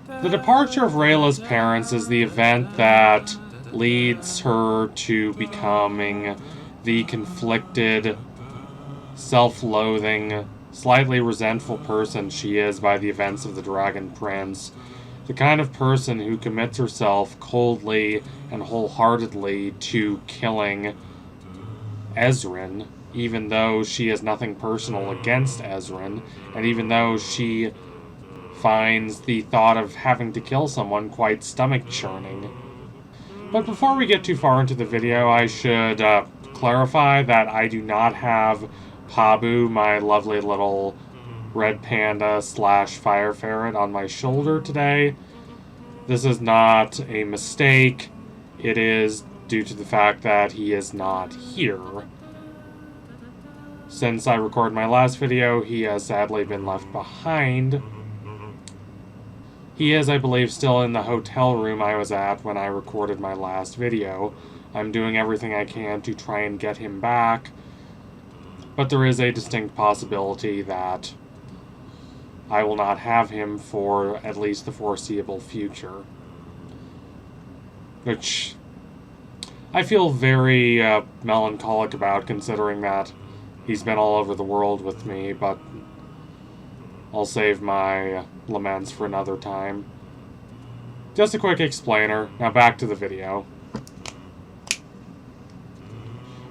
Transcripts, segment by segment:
The departure of Rayla's parents is the event that leads her to becoming the conflicted, self-loathing, slightly resentful person she is by the events of the Dragon Prince. The kind of person who commits herself coldly and wholeheartedly to killing Ezrin, even though she has nothing personal against Ezrin, and even though she finds the thought of having to kill someone quite stomach-churning. But before we get too far into the video, I should clarify that I do not have Pabu, my lovely little red panda / fire ferret, on my shoulder today. This is not a mistake. It is due to the fact that he is not here. Since I recorded my last video, he has sadly been left behind. He is, I believe, still in the hotel room I was at when I recorded my last video. I'm doing everything I can to try and get him back, but there is a distinct possibility that I will not have him for at least the foreseeable future. Which I feel very melancholic about, considering that he's been all over the world with me, but I'll save my laments for another time. Just a quick explainer. Now back to the video.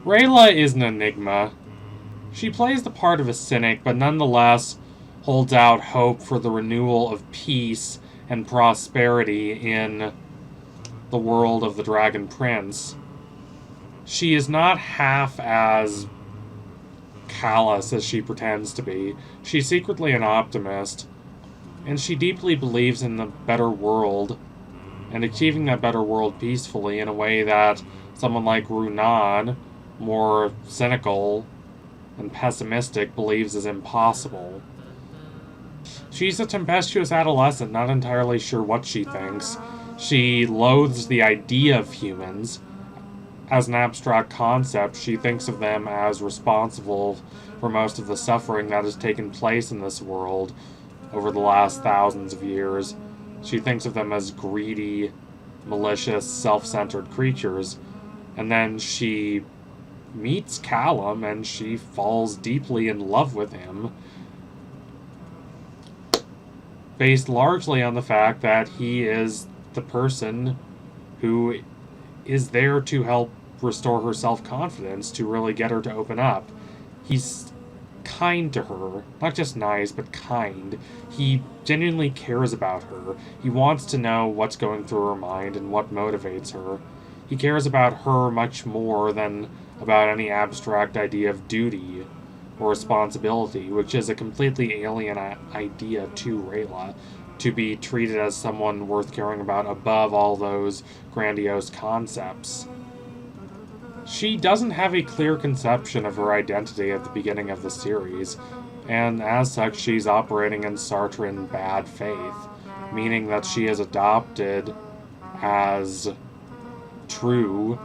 Rayla is an enigma. She plays the part of a cynic, but nonetheless holds out hope for the renewal of peace and prosperity in the world of the Dragon Prince. She is not half as callous as she pretends to be. She's secretly an optimist, and she deeply believes in the better world, and achieving that better world peacefully in a way that someone like Runan, more cynical and pessimistic, believes is impossible. She's a tempestuous adolescent, not entirely sure what she thinks. She loathes the idea of humans. As an abstract concept, she thinks of them as responsible for most of the suffering that has taken place in this world over the last thousands of years. She thinks of them as greedy, malicious, self-centered creatures. And then she meets Callum, and she falls deeply in love with him, based largely on the fact that he is the person who is there to help restore her self-confidence, to really get her to open up. He's kind to her. Not just nice, but kind. He genuinely cares about her. He wants to know what's going through her mind and what motivates her. He cares about her much more than about any abstract idea of duty or responsibility, which is a completely alien idea to Rayla, to be treated as someone worth caring about above all those grandiose concepts. She doesn't have a clear conception of her identity at the beginning of the series, and as such she's operating in Sartrean bad faith, meaning that she is adopted as true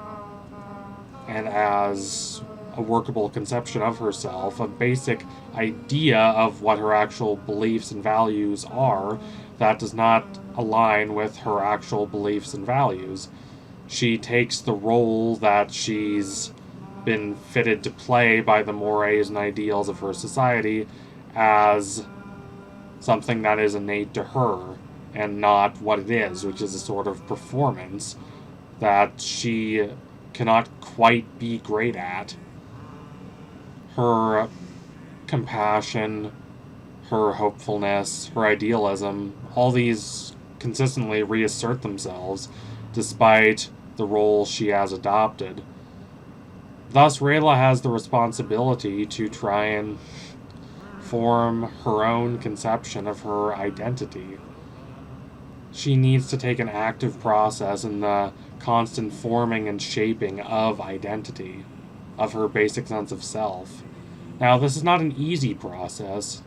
and as a workable conception of herself, a basic idea of what her actual beliefs and values are that does not align with her actual beliefs and values. She takes the role that she's been fitted to play by the mores and ideals of her society as something that is innate to her, and not what it is, which is a sort of performance that she cannot quite be great at. Her compassion, her hopefulness, her idealism, all these consistently reassert themselves despite the role she has adopted. Thus, Rayla has the responsibility to try and form her own conception of her identity. She needs to take an active process in the constant forming and shaping of identity, of her basic sense of self. Now, this is not an easy process,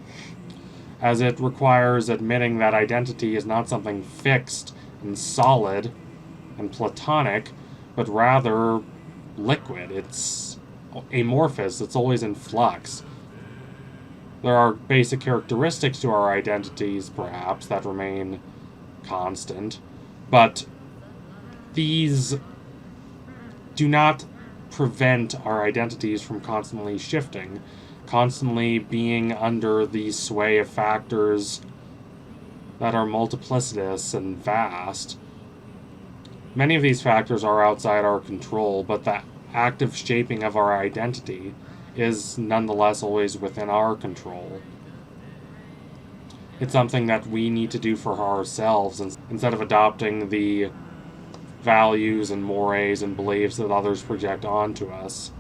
as it requires admitting that identity is not something fixed and solid and platonic, but rather liquid. It's amorphous, it's always in flux. There are basic characteristics to our identities, perhaps, that remain constant, but these do not prevent our identities from constantly shifting, constantly being under the sway of factors that are multiplicitous and vast. Many of these factors are outside our control, but the active shaping of our identity is nonetheless always within our control. It's something that we need to do for ourselves instead of adopting the values and mores and beliefs that others project onto us.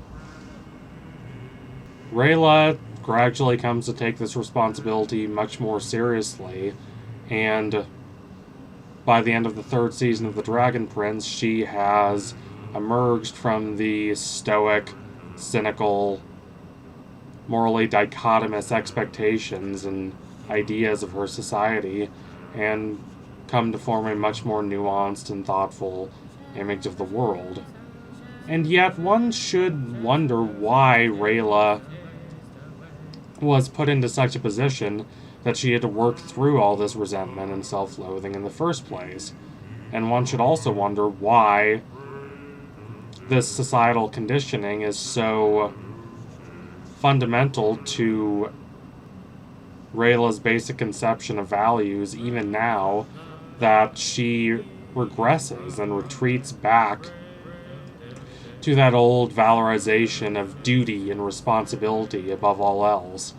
Rayla gradually comes to take this responsibility much more seriously, and by the end of the third season of The Dragon Prince, she has emerged from the stoic, cynical, morally dichotomous expectations and ideas of her society and come to form a much more nuanced and thoughtful image of the world. And yet one should wonder why Rayla was put into such a position that she had to work through all this resentment and self-loathing in the first place. And one should also wonder why this societal conditioning is so fundamental to Rayla's basic conception of values, even now that she regresses and retreats back to that old valorization of duty and responsibility above all else,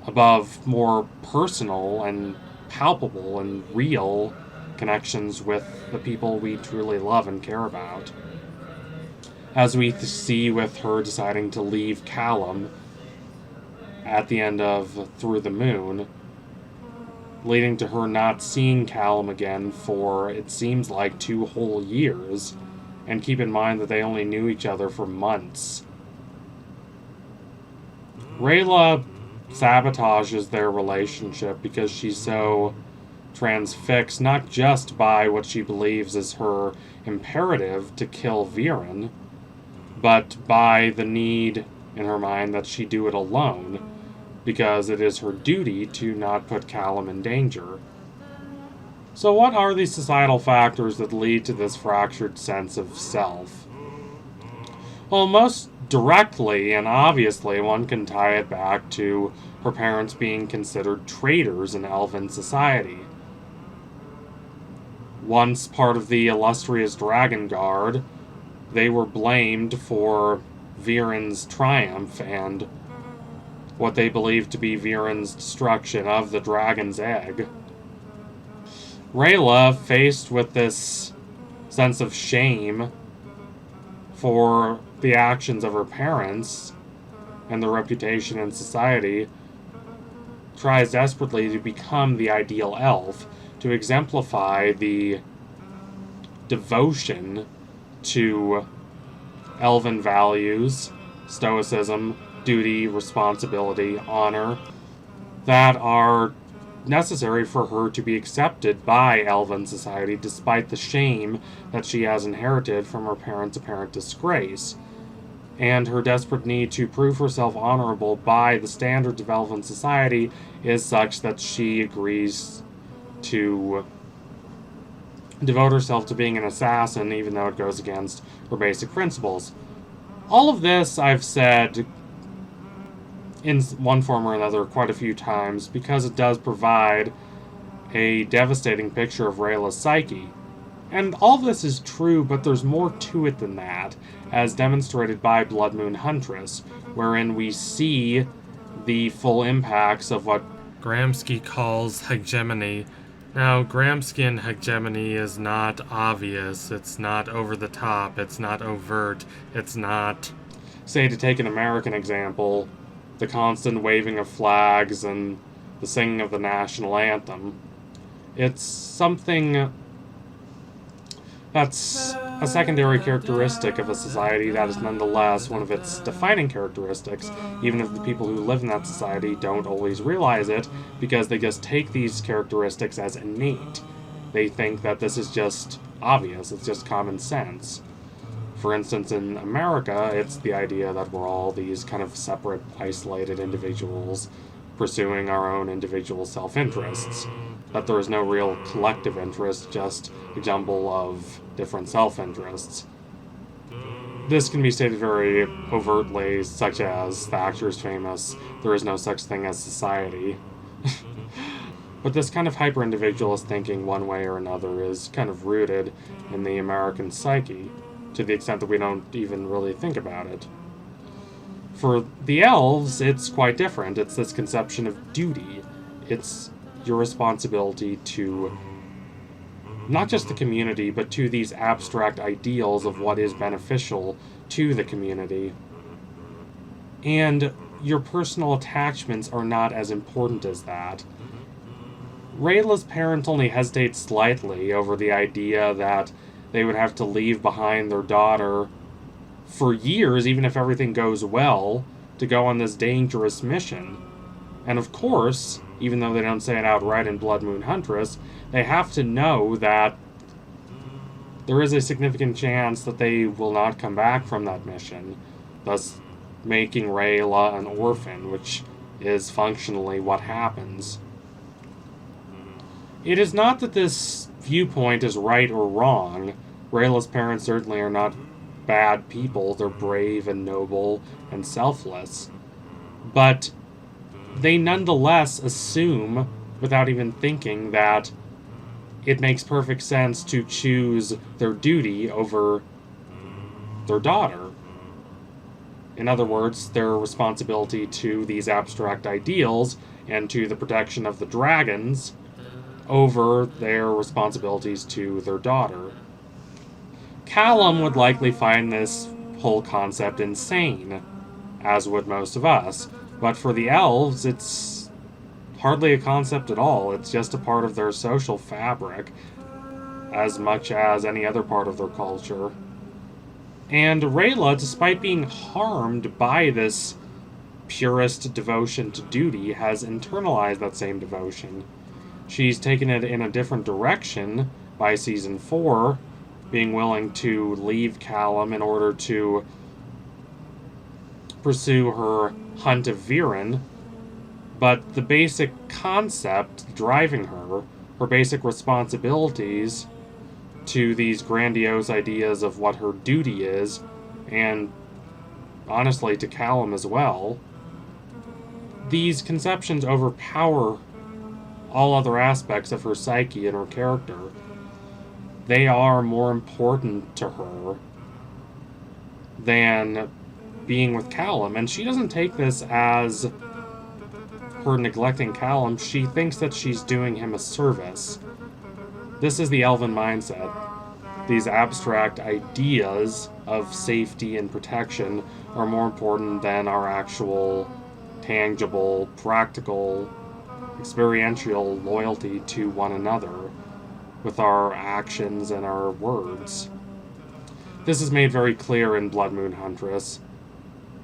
above more personal and palpable and real connections with the people we truly love and care about. As we see with her deciding to leave Callum at the end of Through the Moon, leading to her not seeing Callum again for, it seems like, 2 whole years, and keep in mind that they only knew each other for months. Rayla sabotages their relationship because she's so transfixed, not just by what she believes is her imperative to kill Viren, but by the need in her mind that she do it alone, because it is her duty to not put Callum in danger. So what are these societal factors that lead to this fractured sense of self? Well, most directly and obviously one can tie it back to her parents being considered traitors in elven society. Once part of the illustrious Dragon Guard, they were blamed for Viren's triumph and what they believed to be Viren's destruction of the dragon's egg. Rayla, faced with this sense of shame for the actions of her parents and their reputation in society, tries desperately to become the ideal elf, to exemplify the devotion to elven values, stoicism, duty, responsibility, honor, that are necessary for her to be accepted by elven society despite the shame that she has inherited from her parents' apparent disgrace, and her desperate need to prove herself honorable by the standards of elven society is such that she agrees to devote herself to being an assassin even though it goes against her basic principles. All of this I've said in one form or another quite a few times because it does provide a devastating picture of Rayla's psyche. And all of this is true, but there's more to it than that, as demonstrated by Bloodmoon Huntress, wherein we see the full impacts of what Gramsci calls hegemony. Now, Gramscian hegemony is not obvious, it's not over the top, it's not overt, it's not, say, to take an American example, the constant waving of flags and the singing of the national anthem. It's something that's a secondary characteristic of a society that is nonetheless one of its defining characteristics, even if the people who live in that society don't always realize it, because they just take these characteristics as innate. They think that this is just obvious, it's just common sense. For instance, in America, it's the idea that we're all these kind of separate, isolated individuals pursuing our own individual self-interests. that there is no real collective interest, just a jumble of different self-interests. This can be stated very overtly, such as the actor's famous, "There is no such thing as society." But this kind of hyper-individualist thinking, one way or another, is kind of rooted in the American psyche, to the extent that we don't even really think about it. For the elves, it's quite different. It's this conception of duty. It's your responsibility to not just the community, but to these abstract ideals of what is beneficial to the community. And your personal attachments are not as important as that. Rayla's parents only hesitate slightly over the idea that they would have to leave behind their daughter for years, even if everything goes well, to go on this dangerous mission. And of course, even though they don't say it outright in Bloodmoon Huntress, they have to know that there is a significant chance that they will not come back from that mission, thus making Rayla an orphan, which is functionally what happens. It is not that this viewpoint is right or wrong. Rayla's parents certainly are not bad people. They're brave and noble and selfless. But they nonetheless assume, without even thinking, that it makes perfect sense to choose their duty over their daughter. In other words, their responsibility to these abstract ideals and to the protection of the dragons over their responsibilities to their daughter. Callum would likely find this whole concept insane, as would most of us, but for the elves, it's hardly a concept at all. It's just a part of their social fabric, as much as any other part of their culture. And Rayla, despite being harmed by this purist devotion to duty, has internalized that same devotion. She's taken it in a different direction by season 4, being willing to leave Callum in order to pursue her hunt of Viren. But the basic concept driving her basic responsibilities to these grandiose ideas of what her duty is, and honestly to Callum as well, these conceptions overpower all other aspects of her psyche and her character. They are more important to her than being with Callum, and she doesn't take this as her neglecting Callum. She thinks that she's doing him a service. This is the elven mindset. These abstract ideas of safety and protection are more important than our actual, tangible, practical, experiential loyalty to one another with our actions and our words. This is made very clear in Bloodmoon Huntress,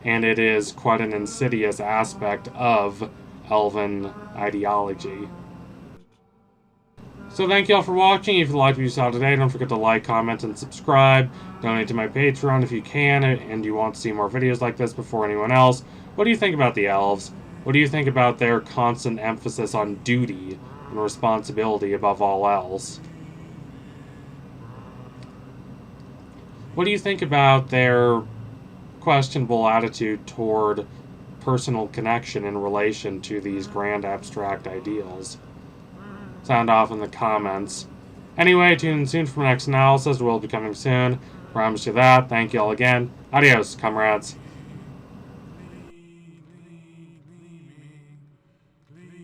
and it is quite an insidious aspect of elven ideology. So thank you all for watching. If you liked what you saw today, don't forget to like, comment, and subscribe. Donate to my Patreon if you can, and you want to see more videos like this before anyone else. What do you think about the elves? What do you think about their constant emphasis on duty and responsibility above all else? What do you think about their questionable attitude toward personal connection in relation to these grand abstract ideals? Sound off in the comments. Anyway, tune in soon for my next analysis. It will be coming soon. Promise you that. Thank you all again. Adios, comrades.